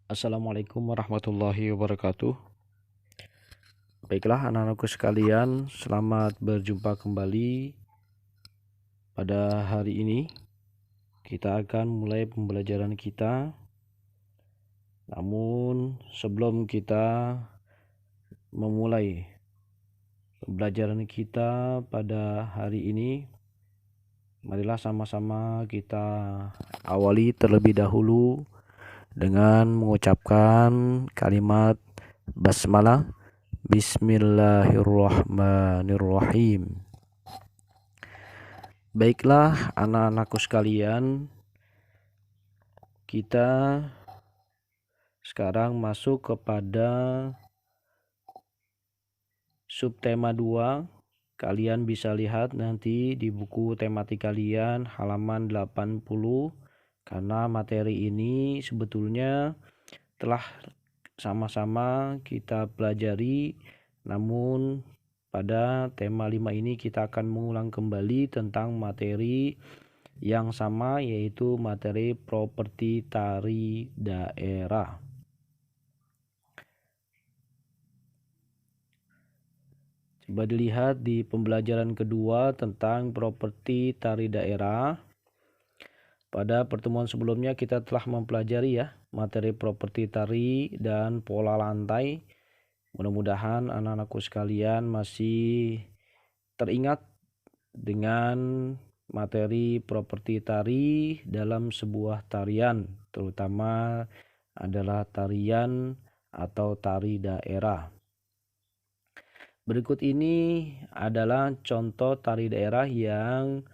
Assalamualaikum warahmatullahi wabarakatuh. Baiklah anak-anakku sekalian, selamat berjumpa kembali. Pada hari ini kita akan mulai pembelajaran kita. Namun sebelum kita memulai pembelajaran kita pada hari ini, marilah sama-sama kita awali terlebih dahulu dengan mengucapkan kalimat basmalah. Bismillahirrahmanirrahim. Baiklah anak-anakku sekalian, kita sekarang masuk kepada subtema 2. Kalian bisa lihat nanti di buku tematik kalian halaman 80, karena materi ini sebetulnya telah sama-sama kita pelajari, namun pada tema 5 ini kita akan mengulang kembali tentang materi yang sama, yaitu materi properti tari daerah. Coba dilihat di pembelajaran kedua tentang properti tari daerah. Pada pertemuan sebelumnya kita telah mempelajari materi properti tari dan pola lantai. Mudah-mudahan anak-anakku sekalian masih teringat dengan materi properti tari dalam sebuah tarian, terutama adalah tarian atau tari daerah. Berikut ini adalah contoh tari daerah yang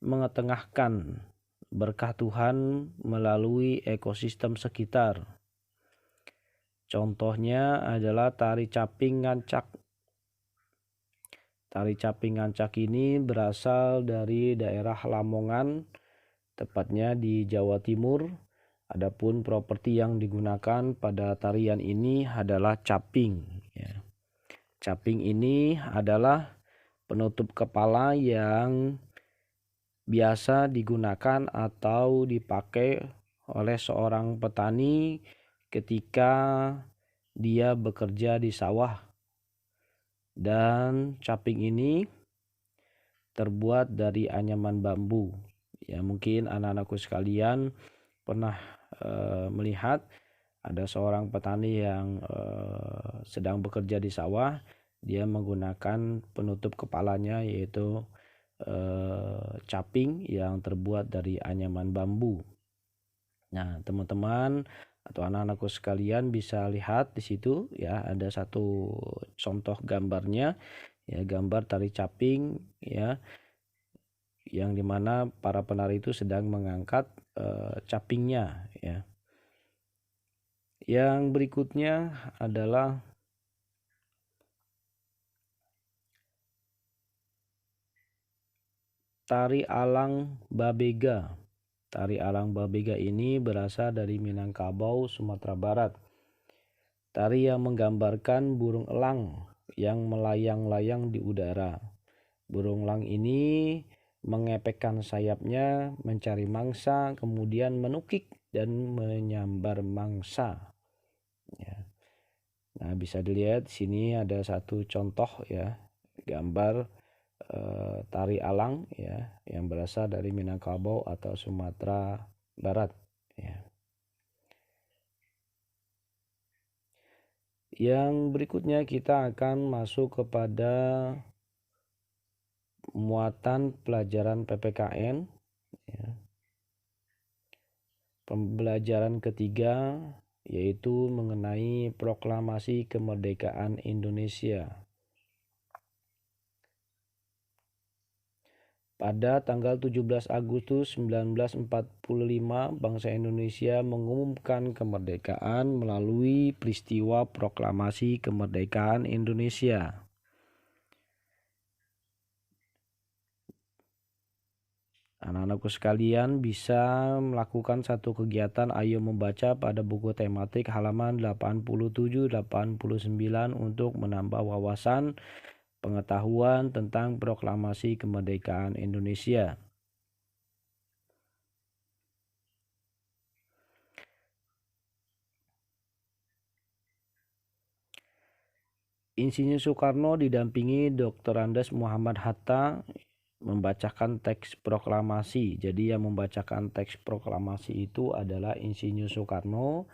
mengetengahkan berkah Tuhan melalui ekosistem sekitar. Contohnya adalah tari caping ngancak. Tari caping ngancak ini berasal dari daerah Lamongan, tepatnya di Jawa Timur. Adapun properti yang digunakan pada tarian ini adalah caping. Caping ini adalah penutup kepala yang biasa digunakan atau dipakai oleh seorang petani ketika dia bekerja di sawah. Dan caping ini terbuat dari anyaman bambu. Mungkin anak-anakku sekalian pernah melihat ada seorang petani yang sedang bekerja di sawah. Dia menggunakan penutup kepalanya yaitu caping yang terbuat dari anyaman bambu. Nah, teman-teman atau anak-anakku sekalian bisa lihat di situ ada satu contoh gambarnya, gambar tari caping yang dimana para penari itu sedang mengangkat capingnya. Yang berikutnya adalah tari alang babega. Tari alang babega ini berasal dari Minangkabau, Sumatera Barat. Tari yang menggambarkan burung elang yang melayang-layang di udara. Burung elang ini mengepekkan sayapnya mencari mangsa, kemudian menukik dan menyambar mangsa. Nah, bisa dilihat di sini ada satu contoh gambar tari alang yang berasal dari Minangkabau atau Sumatera Barat. Yang berikutnya kita akan masuk kepada muatan pelajaran PPKN. Ya. Pembelajaran ketiga yaitu mengenai proklamasi kemerdekaan Indonesia. Pada tanggal 17 Agustus 1945, bangsa Indonesia mengumumkan kemerdekaan melalui peristiwa proklamasi kemerdekaan Indonesia. Anak-anakku sekalian bisa melakukan satu kegiatan Ayo Membaca pada buku tematik halaman 87-89 untuk menambah wawasan pengetahuan tentang proklamasi kemerdekaan Indonesia. Insinyur Soekarno didampingi Dr. Andes Muhammad Hatta membacakan teks proklamasi. Jadi yang membacakan teks proklamasi itu adalah Insinyur Soekarno,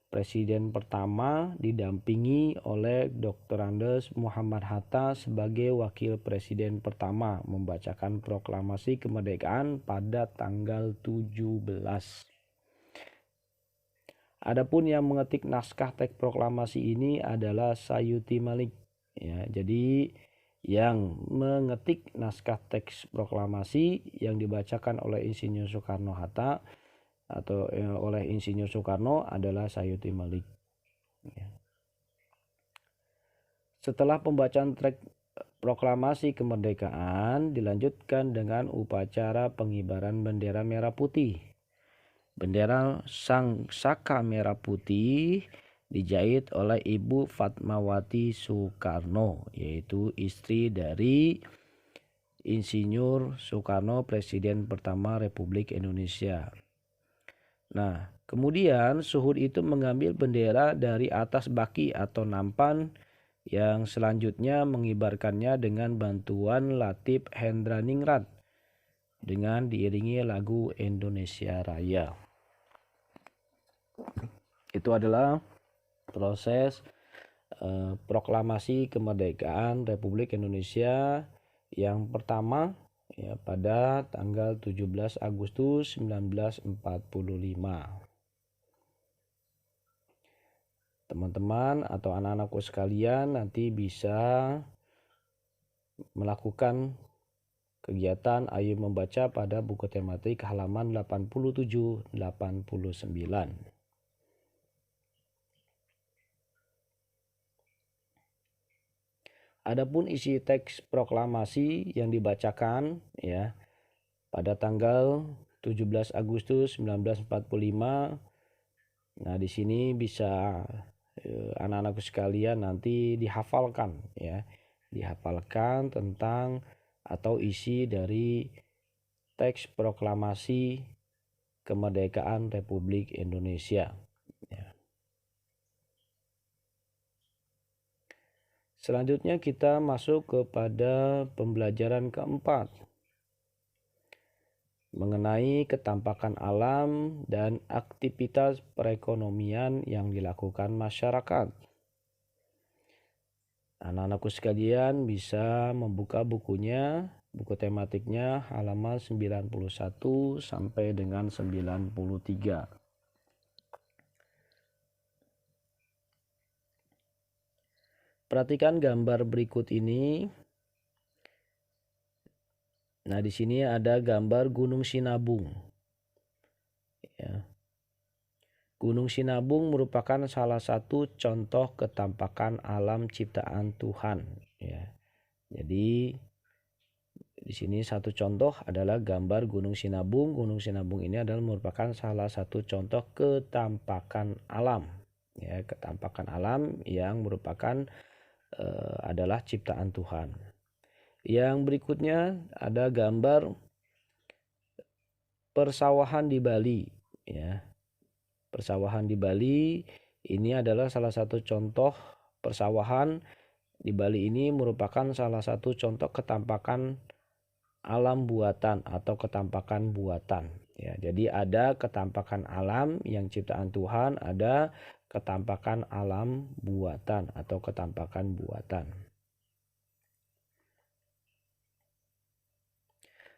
Presiden pertama, didampingi oleh Dr. Andes Muhammad Hatta sebagai Wakil Presiden pertama membacakan proklamasi kemerdekaan pada tanggal 17. Adapun yang mengetik naskah teks proklamasi ini adalah Sayuti Malik. Ya, jadi yang mengetik naskah teks proklamasi yang dibacakan oleh Insinyur Soekarno-Hatta atau oleh Insinyur Soekarno adalah Sayuti Malik. Ya. Setelah pembacaan teks proklamasi kemerdekaan dilanjutkan dengan upacara pengibaran bendera merah putih. Bendera sang saka merah putih dijahit oleh Ibu Fatmawati Soekarno, yaitu istri dari Insinyur Soekarno, Presiden pertama Republik Indonesia. Nah, kemudian Suhud itu mengambil bendera dari atas baki atau nampan yang selanjutnya mengibarkannya dengan bantuan Latif Hendraningrat dengan diiringi lagu Indonesia Raya. Itu adalah proses proklamasi kemerdekaan Republik Indonesia yang pertama ya pada tanggal 17 Agustus 1945. Teman-teman atau anak-anakku sekalian nanti bisa melakukan kegiatan Ayo Membaca pada buku tematik halaman 87-89. Adapun isi teks proklamasi yang dibacakan ya pada tanggal 17 Agustus 1945. Nah, di sini bisa anak-anakku sekalian nanti dihafalkan ya. Dihafalkan tentang atau isi dari teks proklamasi kemerdekaan Republik Indonesia. Ya. Selanjutnya kita masuk kepada pembelajaran keempat mengenai ketampakan alam dan aktivitas perekonomian yang dilakukan masyarakat. Anak-anakku sekalian bisa membuka bukunya, buku tematiknya halaman 91 sampai dengan 93. Perhatikan gambar berikut ini. Nah, di sini ada gambar Gunung Sinabung. Ya. Gunung Sinabung merupakan salah satu contoh ketampakan alam ciptaan Tuhan. Ya. Jadi di sini satu contoh adalah gambar Gunung Sinabung. Gunung Sinabung ini adalah merupakan salah satu contoh ketampakan alam. Ya, ketampakan alam yang merupakan adalah ciptaan Tuhan. Yang berikutnya ada gambar persawahan di Bali. Ya. Persawahan di Bali ini adalah salah satu contoh persawahan di Bali ini merupakan salah satu contoh ketampakan alam buatan atau ketampakan buatan. Ya, jadi ada ketampakan alam yang ciptaan Tuhan, ada ketampakan alam buatan atau ketampakan buatan.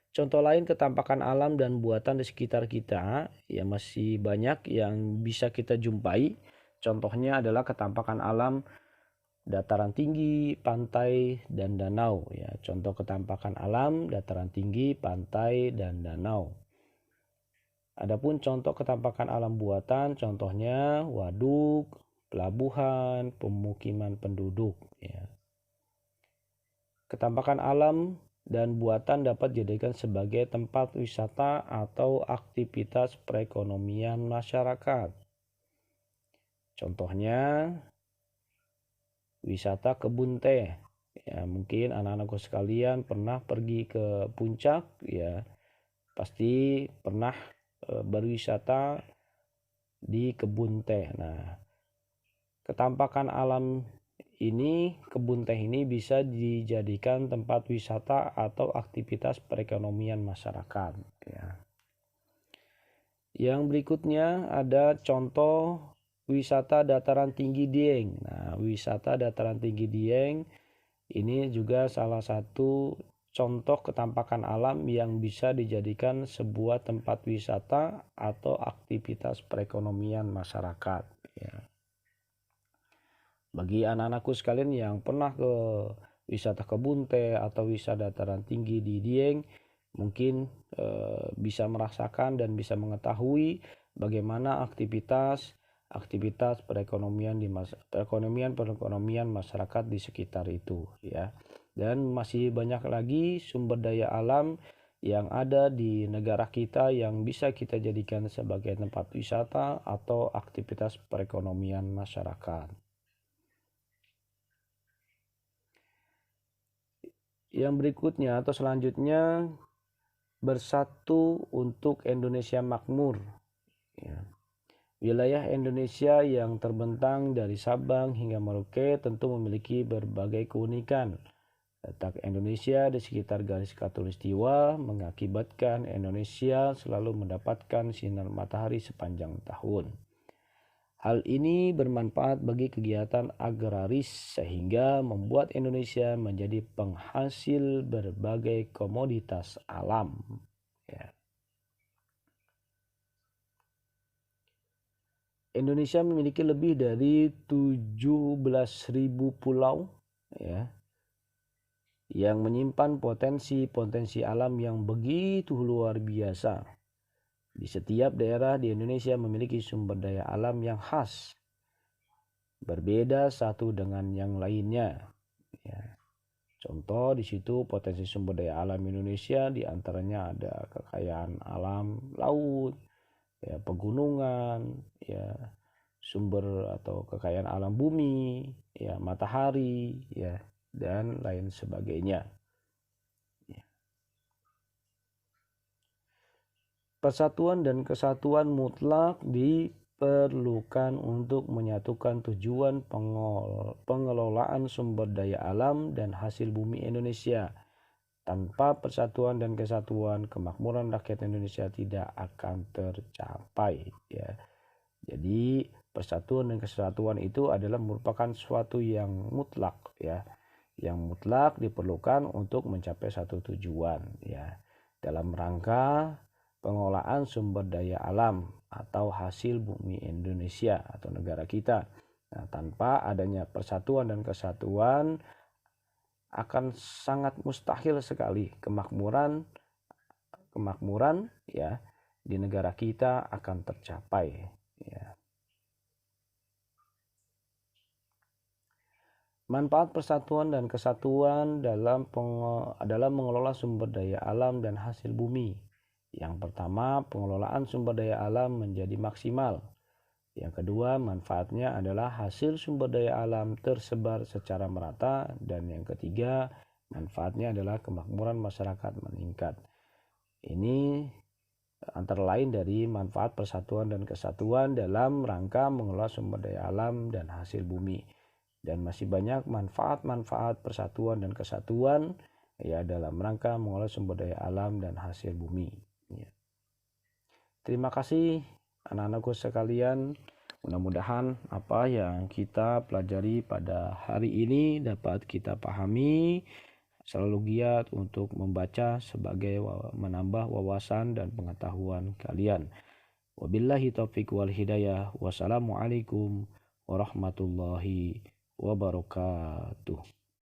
Contoh lain ketampakan alam dan buatan di sekitar kita ya masih banyak yang bisa kita jumpai. Contohnya adalah ketampakan alam dataran tinggi, pantai, dan danau ya. Contoh ketampakan alam dataran tinggi, pantai, dan danau. Adapun contoh ketampakan alam buatan contohnya waduk, pelabuhan, pemukiman penduduk ya. Ketampakan alam dan buatan dapat dijadikan sebagai tempat wisata atau aktivitas perekonomian masyarakat. Contohnya wisata kebun teh. Ya, mungkin anak-anakku sekalian pernah pergi ke puncak ya. Pasti pernah berwisata di kebun teh. Nah, ketampakan alam ini, kebun teh ini bisa dijadikan tempat wisata atau aktivitas perekonomian masyarakat ya. Yang berikutnya ada contoh wisata dataran tinggi Dieng. Nah, wisata dataran tinggi Dieng ini juga salah satu contoh ketampakan alam yang bisa dijadikan sebuah tempat wisata atau aktivitas perekonomian masyarakat ya. Bagi anak-anakku sekalian yang pernah ke wisata kebun teh atau wisata dataran tinggi di Dieng, mungkin bisa merasakan dan bisa mengetahui bagaimana aktivitas perekonomian masyarakat di sekitar itu ya. Dan masih banyak lagi sumber daya alam yang ada di negara kita yang bisa kita jadikan sebagai tempat wisata atau aktivitas perekonomian masyarakat. Yang berikutnya atau selanjutnya bersatu untuk Indonesia makmur ya. Wilayah Indonesia yang terbentang dari Sabang hingga Merauke tentu memiliki berbagai keunikan. Letak Indonesia di sekitar garis khatulistiwa mengakibatkan Indonesia selalu mendapatkan sinar matahari sepanjang tahun. Hal ini bermanfaat bagi kegiatan agraris sehingga membuat Indonesia menjadi penghasil berbagai komoditas alam. Ya. Indonesia memiliki lebih dari 17.000 pulau ya, yang menyimpan potensi alam yang begitu luar biasa. Di setiap daerah di Indonesia memiliki sumber daya alam yang khas, berbeda satu dengan yang lainnya. Ya. Contoh di situ potensi sumber daya alam Indonesia diantaranya ada kekayaan alam laut, ya, pegunungan, ya, sumber atau kekayaan alam bumi, ya, matahari, ya, dan lain sebagainya. Persatuan dan kesatuan mutlak diperlukan untuk menyatukan tujuan pengelolaan sumber daya alam dan hasil bumi Indonesia. Tanpa persatuan dan kesatuan, kemakmuran rakyat Indonesia tidak akan tercapai. Ya. Jadi persatuan dan kesatuan itu adalah merupakan suatu yang mutlak, ya, yang mutlak diperlukan untuk mencapai satu tujuan, ya, dalam rangka pengelolaan sumber daya alam atau hasil bumi Indonesia atau negara kita. Nah, tanpa adanya persatuan dan kesatuan akan sangat mustahil sekali kemakmuran ya di negara kita akan tercapai ya. Manfaat persatuan dan kesatuan dalam mengelola sumber daya alam dan hasil bumi. Yang pertama, pengelolaan sumber daya alam menjadi maksimal. Yang kedua, manfaatnya adalah hasil sumber daya alam tersebar secara merata. Dan yang ketiga, manfaatnya adalah kemakmuran masyarakat meningkat. Ini antara lain dari manfaat persatuan dan kesatuan dalam rangka mengelola sumber daya alam dan hasil bumi. Dan masih banyak manfaat-manfaat persatuan dan kesatuan ya dalam rangka mengelola sumber daya alam dan hasil bumi. Ya. Terima kasih anak-anakku sekalian. Mudah-mudahan apa yang kita pelajari pada hari ini dapat kita pahami selalu giat untuk membaca sebagai menambah wawasan dan pengetahuan kalian. Wabillahi taufiq wal hidayah. Wassalamualaikum warahmatullahi wabarakatuh.